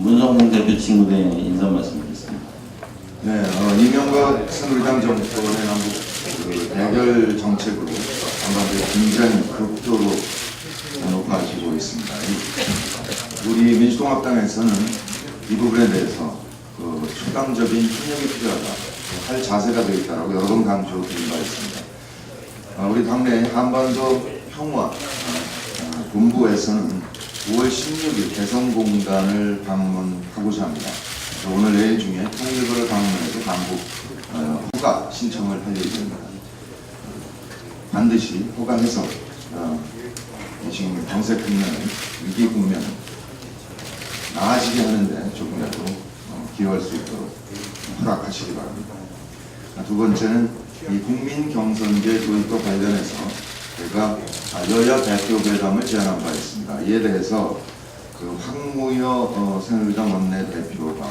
문성공 대표 친구대 인사 말씀드리겠습니다. 네, 이명박 새누리당 정권의 남북 대결 정책으로 한반도에 굉장히 극도로 높아지고 있습니다. 우리 민주통합당에서는 이 부분에 대해서 초당적인 협력이 필요하다, 할 자세가 되어 있다고 여러 번 강조드린 바 있습니다. 우리 당내 한반도 평화 본부에서는 5월 16일 개성공단을 방문하고자 합니다. 오늘 내일 중에 통일부를 방문해서 남북 허가 신청을 할 예정입니다. 반드시 허가해서 지금 정세 국면은 위기 국면은 나아지게 하는데 조금이라도 기여할 수 있도록 허락하시기 바랍니다. 두 번째는 이 국민경선제 도입과 관련해서 제가 여야 대표회담을 제안한 바 있습니다. 이에 대해서 황무여 새누리당 원내대표가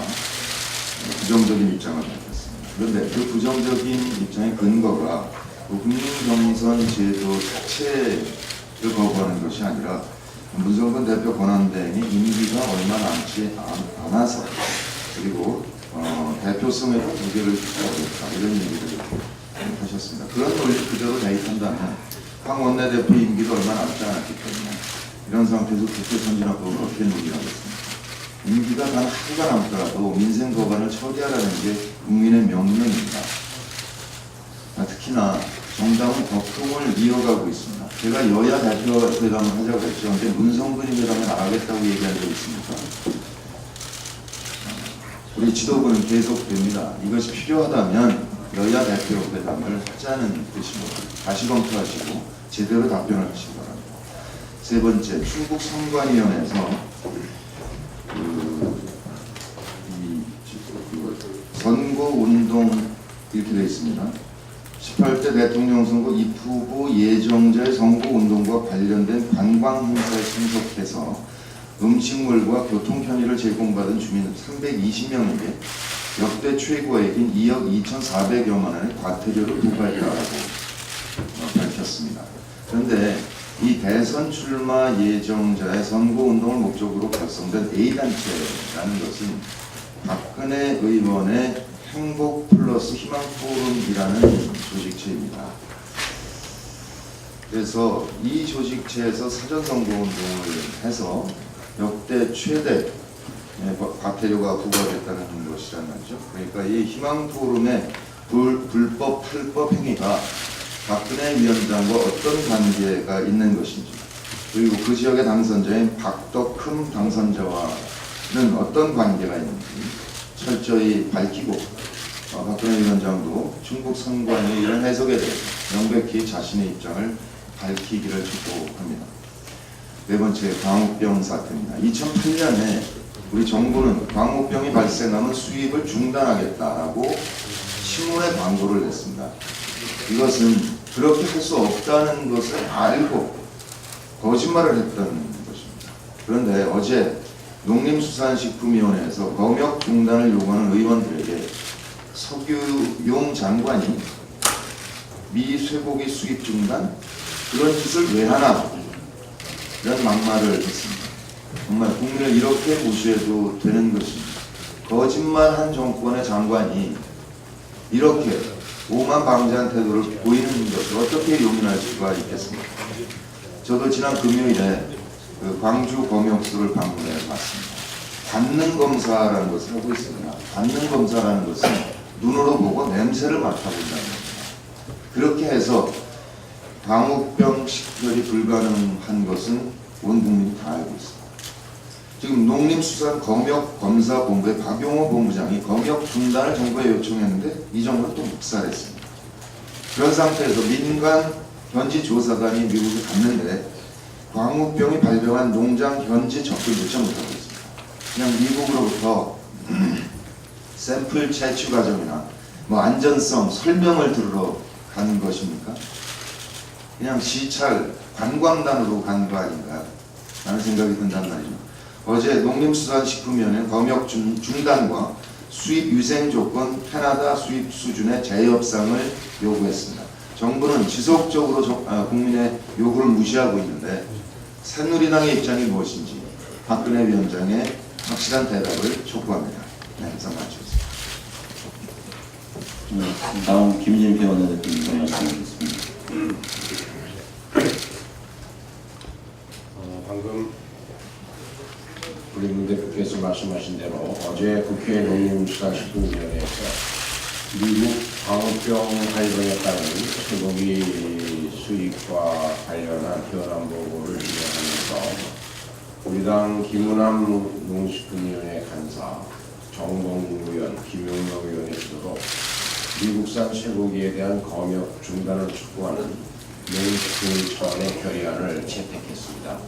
부정적인 입장을 밝혔습니다. 그런데 그 부정적인 입장의 근거가 국민경선 제도 자체를 거부하는 것이 아니라 문성근 대표 권한대행이 임기가 얼마 남지 않아서 그리고 대표성에도 무게를 두지 않겠다 이런 얘기를 하셨습니다. 그런 논리 그대로 대입한다면 황 원내대표 임기도 얼마 남지 않았기 때문에 이런 상태에서 국회 선진화법을 어떻게 논의하겠습니까? 임기가 단 하루가 남더라도 민생 법안을 처리하라는 게 국민의 명령입니다. 특히나 정당은 거품을 이어가고 있습니다. 제가 여야 대표회담을 하자고 했죠. 근데 문성근이 회담을 안 하겠다고 얘기한 적 있습니까? 우리 지도부는 계속됩니다. 이것이 필요하다면 여야 대표회담을 하자는 뜻입니다. 다시 검토하시고 제대로 답변을 하시기 바랍니다. 세 번째, 충북 선관위원회에서 선거운동 이렇게 되어 있습니다. 18대 대통령 선거 입후보 예정자의 선거운동과 관련된 관광행사에 참석해서 음식물과 교통 편의를 제공받은 주민 320명에게 역대 최고액인 2억 2,400여만 원의 과태료를 부과했다고 밝혔습니다. 그런데 이 대선 출마 예정자의 선거운동을 목적으로 결성된 A단체라는 것은 박근혜 의원의 행복 플러스 희망 포럼이라는 조직체입니다. 그래서 이 조직체에서 사전선거운동을 해서 역대 최대 과태료가 부과됐다는 것이란 말이죠. 그러니까 이 희망 포럼의 불법 탈법 행위가 박근혜 위원장과 어떤 관계가 있는 것인지, 그리고 그 지역의 당선자인 박덕흠 당선자와는 어떤 관계가 있는지 철저히 밝히고 박근혜 위원장도 충북 선관위 이런 해석에 대해서 명백히 자신의 입장을 밝히기를 촉구합니다. 네 번째, 광우병 사태입니다. 2008년에 우리 정부는 광우병이 발생하면 수입을 중단하겠다라고 신문에 광고를 냈습니다. 이것은 그렇게 할 수 없다는 것을 알고 거짓말을 했던 것입니다. 그런데 어제 농림수산식품위원회에서 검역 중단을 요구하는 의원들에게 석유용 장관이 미 쇠고기 수입 중단? 그런 짓을 왜 하나? 이런 막말을 했습니다. 정말 국민을 이렇게 무시해도 되는 것입니다. 거짓말한 정권의 장관이 이렇게 오만방자한 태도를 보이는 것을 어떻게 용인할 수가 있겠습니까? 저도 지난 금요일에 광주 검역소를 방문해 봤습니다. 받는 검사라는 것을 하고 있습니다. 받는 검사라는 것은 눈으로 보고 냄새를 맡아본다는 겁니다. 그렇게 해서 광우병 식별이 불가능한 것은 온 국민이 다 알고 있습니다. 지금 농림수산검역검사본부의 박용호 본부장이 검역 중단을 정부에 요청했는데 이 정부는 또 묵살했습니다. 그런 상태에서 민간 현지 조사단이 미국에 갔는데 광우병이 발병한 농장 현지 접근조차 못하고 있습니다. 그냥 미국으로부터 샘플 채취 과정이나 안전성 설명을 들으러 간 것입니까? 그냥 시찰 관광단으로 간 거 아닌가 라는 생각이 든단 말이죠. 어제 농림수산식품위원회 검역 중단과 수입 위생 조건 캐나다 수입 수준의 재협상을 요구했습니다. 정부는 지속적으로 국민의 요구를 무시하고 있는데 새누리당의 입장이 무엇인지 박근혜 위원장의 확실한 대답을 촉구합니다. 네, 이상 마치겠습니다. 다음 김진표 원내대표님 말씀드리겠습니다. 방금 우리 문 대표께서 말씀하신 대로 어제 국회 농림수산식품위원회에서 미국 광우병 발병에 따른 쇠고기 수입과 관련한 현안 보고를 진행하면서 우리 당 김은남 농식품위원회 간사, 정봉국 의원, 김용명 의원의 주도로 미국산 쇠고기에 대한 검역 중단을 촉구하는 농식품 차원의 결의안을 채택했습니다.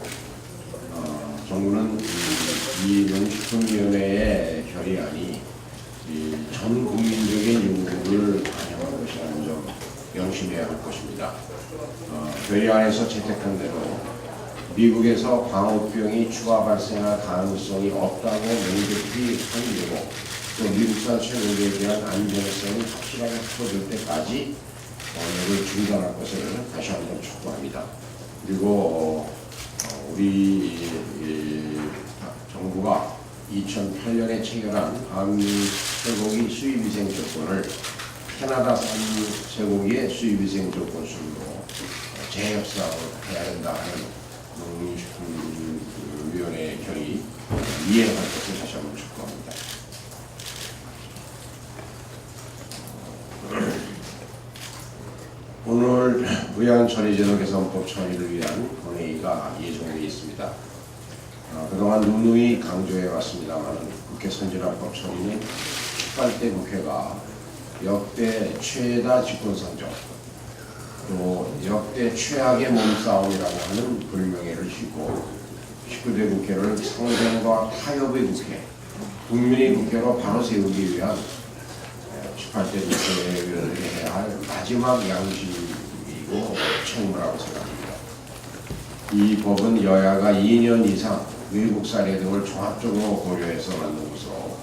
정부는 이 농식품위원회의 결의안이 전 국민적인 요구를 반영한 것이라는 점 명심해야 할 것입니다. 결의안에서 채택한 대로 미국에서 광우병이 추가 발생할 가능성이 없다고 명백히 확인되고 또 미국산 쇠고기에 대한 안전성이 확실하게 확보될 때까지 검역을 중단할 것을 다시 한번 촉구합니다. 그리고 우리 정부가 2008년에 체결한 한미 쇠고기 수입위생 조건을 캐나다산 쇠고기의 수입위생 조건 순으로 재협상을 해야 된다 하는 농림식품위원회의 결의 이행할 것을 다시 한번 촉구합니다. 오늘 의안처리제도 개선법 처리를 위한 본회의가 예정되어 있습니다. 그동안 누누이 강조해 왔습니다만 국회 선진화법 처리는 18대 국회가 역대 최다 집권상정 또 역대 최악의 몸싸움이라고 하는 불명예를 싣고 19대 국회를 성장과 타협의 국회, 국민의 국회로 바로 세우기 위한 18대 국회를 해야 할 마지막 양심이고 책무라고 생각합니다. 이 법은 여야가 2년 이상 외국 사례 등을 종합적으로 고려해서 만든 것으로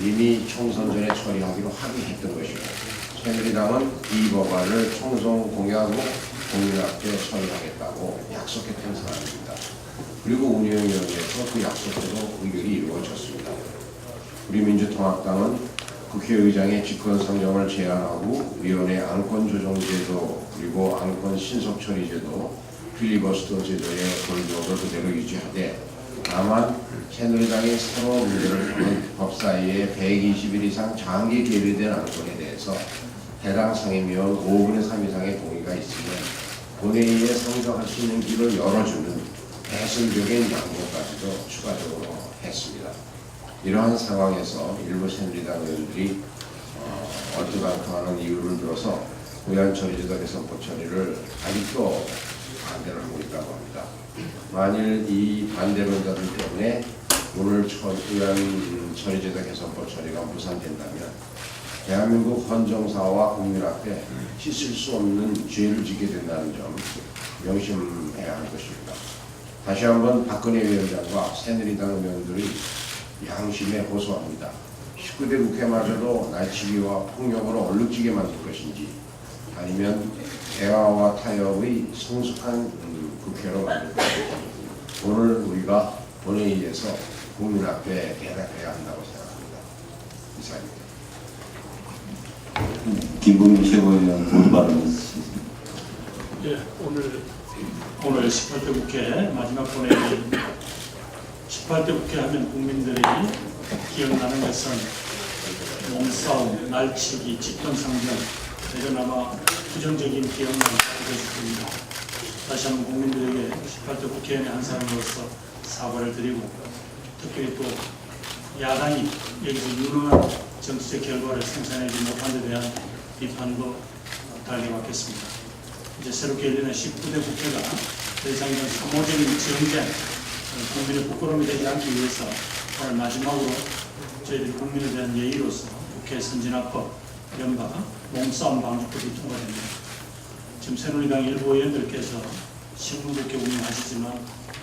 이미 총선 전에 처리하기로 합의했던 것이고 새누리당은 이 법안을 총선 공약 후 국민 앞에 처리하겠다고 약속했던 사안입니다. 그리고 운영위원회에서 그 약속대로 의결이 이루어졌습니다. 우리 민주통합당은 국회의장의 직권상정을 제한하고 위원회 안건조정제도 그리고 안건신속처리제도 필리버스터 제도의 골격을 그대로 유지하되 다만 새누리당이 새로 문제를 푸는 법사위에 120일 이상 장기 계류된 안건에 대해서 해당 상임위원 5분의 3 이상의 동의가 있으면 본회의에 상정할 수 있는 길을 열어주는 배설적인 양보까지도 추가적으로 했습니다. 이러한 상황에서 일부 새누리당 의원들이 얼토당토하는 이유를 들어서 의안처리제도 개선법 처리를 아직도 반대를 하고 있다고 합니다. 만일 이 반대론자들 때문에 오늘 의안처리제도 개선법 처리가 무산된다면 대한민국 헌정사와 국민 앞에 씻을 수 없는 죄를 짓게 된다는 점 명심해야 할 것입니다. 다시 한번 박근혜 위원장과 새누리당 의원들이 양심에 호소합니다. 19대 국회마저도 날치기와 폭력으로 얼룩지게 만들 것인지 아니면 대화와 타협의 성숙한 국회로 만들 것인지 오늘 우리가 본회의에서 국민 앞에 대답해야 한다고 생각합니다. 이상입니다. 김부민 최고위원 모두 발언했습니다. 예, 오늘 18대 국회 마지막 본회의 18대 국회 하면 국민들이 기억나는 것은 몸싸움, 날치기, 집권상정 이런 아마 부정적인 기억만 가질 겁니다. 다시 한번 국민들에게 18대 국회의원의 한 사람으로서 사과를 드리고 특별히 또 야당이 여기서 유능한 정치적 결과를 생산하지 못한 데 대한 비판도 달려왔겠습니다. 이제 새롭게 열리는 19대 국회가 더 이상 이런 사모적인 정쟁, 국민의 부끄러움이 되지 않기 위해서 오늘 마지막으로 저희들이 국민에 대한 예의로서 국회 선진화법, 이른바 몸싸움 방지법이 통과됩니다. 지금 새누리당 일부 의원들께서 식물국회 운영하시지만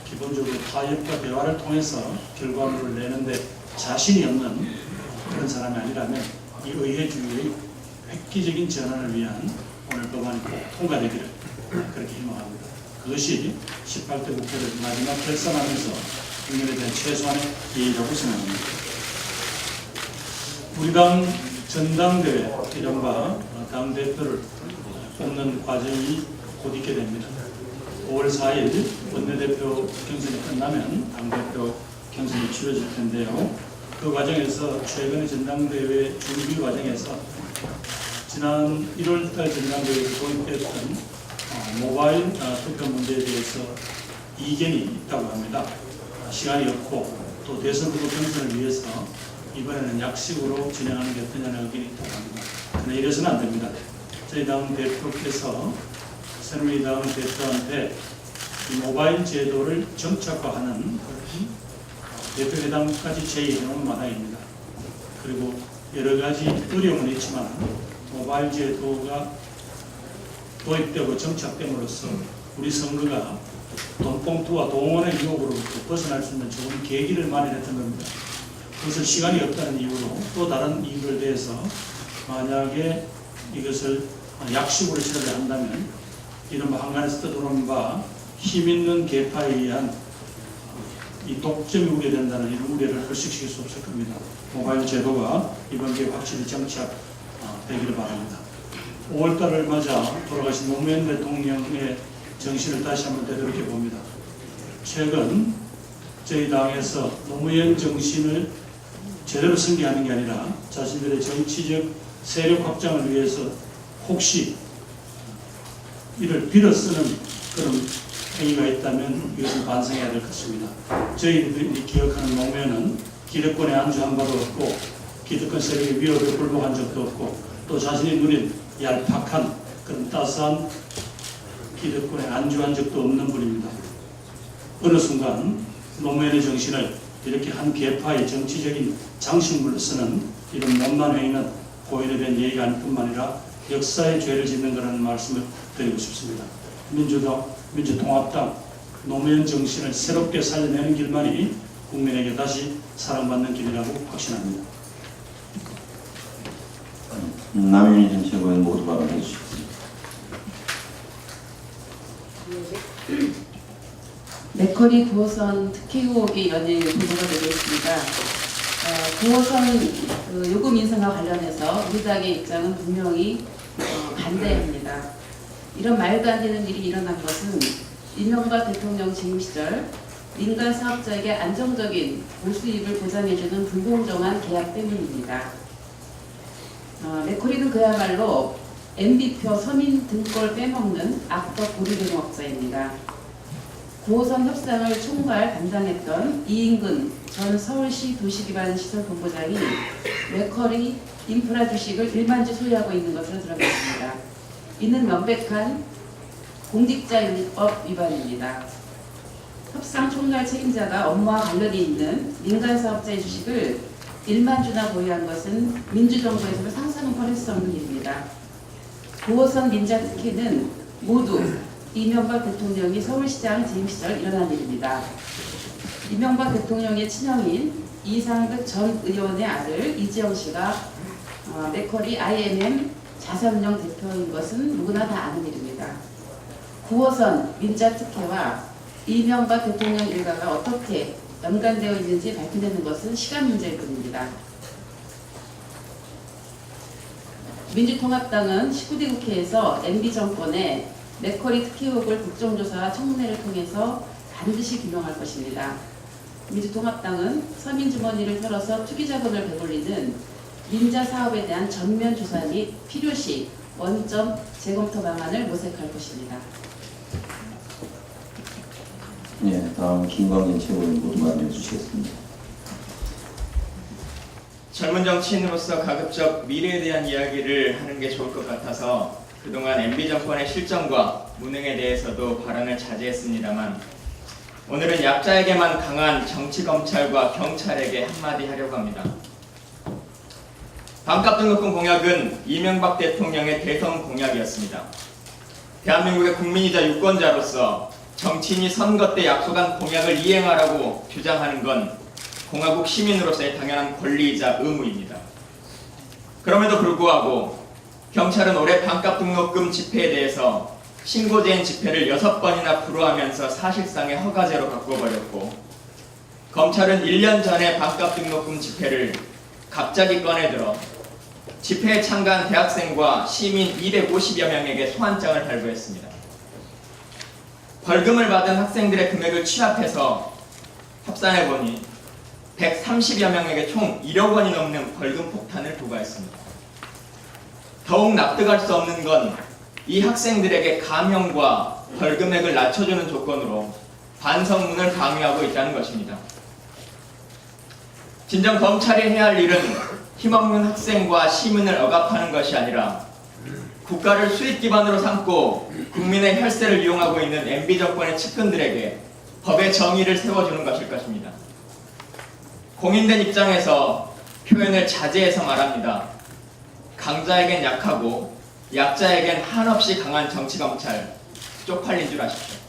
기본적으로 타협과 대화를 통해서 결과물을 내는데 자신이 없는 그런 사람이 아니라면 이 의회주의의 획기적인 전환을 위한 오늘 법안이 꼭 통과되기를 그렇게 희망합니다. 그것이 18대 국회를 마지막 결산하면서 국민에 대한 최소한의 예의라고 생각합니다. 우리 당 전당대회 이른바 당대표를 뽑는 과정이 곧 있게 됩니다. 5월 4일 원내대표 경선이 끝나면 당대표 경선이 치러질 텐데요. 그 과정에서 최근의 전당대회 준비 과정에서 지난 1월달 전당대회에서 도입됐던 모바일 투표 문제에 대해서 이견이 있다고 합니다. 시간이 없고 또 대선 후보 경선을 위해서 이번에는 약식으로 진행하는 게 어떠냐는 의견이 있다고 합니다. 그러나 이래서는 안 됩니다. 저희 당 대표께서 새누리당 대표한테 이 모바일 제도를 정착화하는 대표회담까지 제의해놓은 마당입니다. 그리고 여러 가지 어려움은 있지만 모바일 제도가 도입되고 정착됨으로써 우리 선거가 돈봉투와 동원의 유혹으로부터 벗어날 수 있는 좋은 계기를 마련했던 겁니다. 그것을 시간이 없다는 이유로 또 다른 이유를 대해서 만약에 이것을 약식으로 처리를 한다면 이른바 한간에서 떠도는 바 힘있는 계파에 의한 이 독점이 우려된다는 이런 우려를 불식시킬 수 없을 겁니다. 모바일 제도가 이번 기회에 확실히 정착되기를 바랍니다. 5월달을 맞아 돌아가신 노무현 대통령의 정신을 다시 한번 되돌이켜 봅니다. 최근 저희 당에서 노무현 정신을 제대로 승계하는 게 아니라 자신들의 정치적 세력 확장을 위해서 혹시 이를 빌어 쓰는 그런 행위가 있다면 이것을 반성해야 될 것 같습니다. 저희들이 기억하는 노무현은 기득권에 안주한 바도 없고 기득권 세력의 위협에 굴복한 적도 없고 또 자신이 누린 얄팍한 그런 따스한 기득권에 안주한 적도 없는 분입니다. 어느 순간 노무현의 정신을 이렇게 한 계파의 정치적인 장식물로 쓰는 이런 못난 행위는 고인에 대한 예의가 아닐 뿐만 아니라 역사의 죄를 짓는 거라는 말씀을 드리고 싶습니다. 민주통합당 노무현 정신을 새롭게 살려내는 길만이 국민에게 다시 사랑받는 길이라고 확신합니다. 남윤희 전 최고위원 모두 발언해 주십시오. 맥커리 9호선 특혜 의혹이 연일 보도가 되고 있습니다. 9호선 요금 인상과 관련해서 우리 당의 입장은 분명히 반대합니다. 이런 말도 안 되는 일이 일어난 것은 이명박 대통령 재임 시절 민간 사업자에게 안정적인 보수입을 보장해주는 불공정한 계약 때문입니다. 맥커리는 그야말로 MB표 서민 등골 빼먹는 악덕 고리대공업자입니다. 9호선 협상을 총괄 담당했던 이인근 전 서울시 도시기반시설본부장이 맥커리 인프라 주식을 일만지 소유하고 있는 것으로 드러났습니다. 이는 명백한 공직자윤리법 위반입니다. 협상 총괄 책임자가 업무와 관련이 있는 민간 사업자의 주식을 일만주나 보유한 것은 민주정부에서는 상상은 벌일 수 없는 일입니다. 9호선 민자 특혜는 모두 이명박 대통령이 서울시장 재임 시절 일어난 일입니다. 이명박 대통령의 친형인 이상득 전 의원의 아들 이지영 씨가 맥커리 IMM 자산운용 대표인 것은 누구나 다 아는 일입니다. 9호선 민자 특혜와 이명박 대통령 일가가 어떻게 연관되어 있는지 밝혀내는 것은 시간 문제일 뿐입니다. 민주통합당은 19대 국회에서 MB정권의 맥커리 특혜 의혹을 국정조사와 청문회를 통해서 반드시 규명할 것입니다. 민주통합당은 서민주머니를 털어서 투기자금을 배불리는 민자 사업에 대한 전면 조사 및 필요시 원점 재검토 방안을 모색할 것입니다. 네, 다음 김광진 최고위원 모두 발언해 주시겠습니다. 젊은 정치인으로서 가급적 미래에 대한 이야기를 하는 게 좋을 것 같아서 그동안 MB정권의 실정과 무능에 대해서도 발언을 자제했습니다만 오늘은 약자에게만 강한 정치검찰과 경찰에게 한마디 하려고 합니다. 반값 등록금 공약은 이명박 대통령의 대선 공약이었습니다. 대한민국의 국민이자 유권자로서 정치인이 선거 때 약속한 공약을 이행하라고 주장하는 건 공화국 시민으로서의 당연한 권리이자 의무입니다. 그럼에도 불구하고 경찰은 올해 반값 등록금 집회에 대해서 신고제인 집회를 6번이나 불허하면서 사실상의 허가제로 바꿔버렸고 검찰은 1년 전에 반값 등록금 집회를 갑자기 꺼내들어 집회에 참가한 대학생과 시민 250여 명에게 소환장을 발부했습니다. 벌금을 받은 학생들의 금액을 취합해서 합산해보니 130여 명에게 총 1억 원이 넘는 벌금 폭탄을 부과했습니다. 더욱 납득할 수 없는 건 이 학생들에게 감형과 벌금액을 낮춰주는 조건으로 반성문을 강요하고 있다는 것입니다. 진정 검찰이 해야 할 일은 힘없는 학생과 시민을 억압하는 것이 아니라 국가를 수익 기반으로 삼고 국민의 혈세를 이용하고 있는 MB 정권의 측근들에게 법의 정의를 세워주는 것일 것입니다. 공인된 입장에서 표현을 자제해서 말합니다. 강자에겐 약하고 약자에겐 한없이 강한 정치검찰 쪽팔린 줄 아십시오.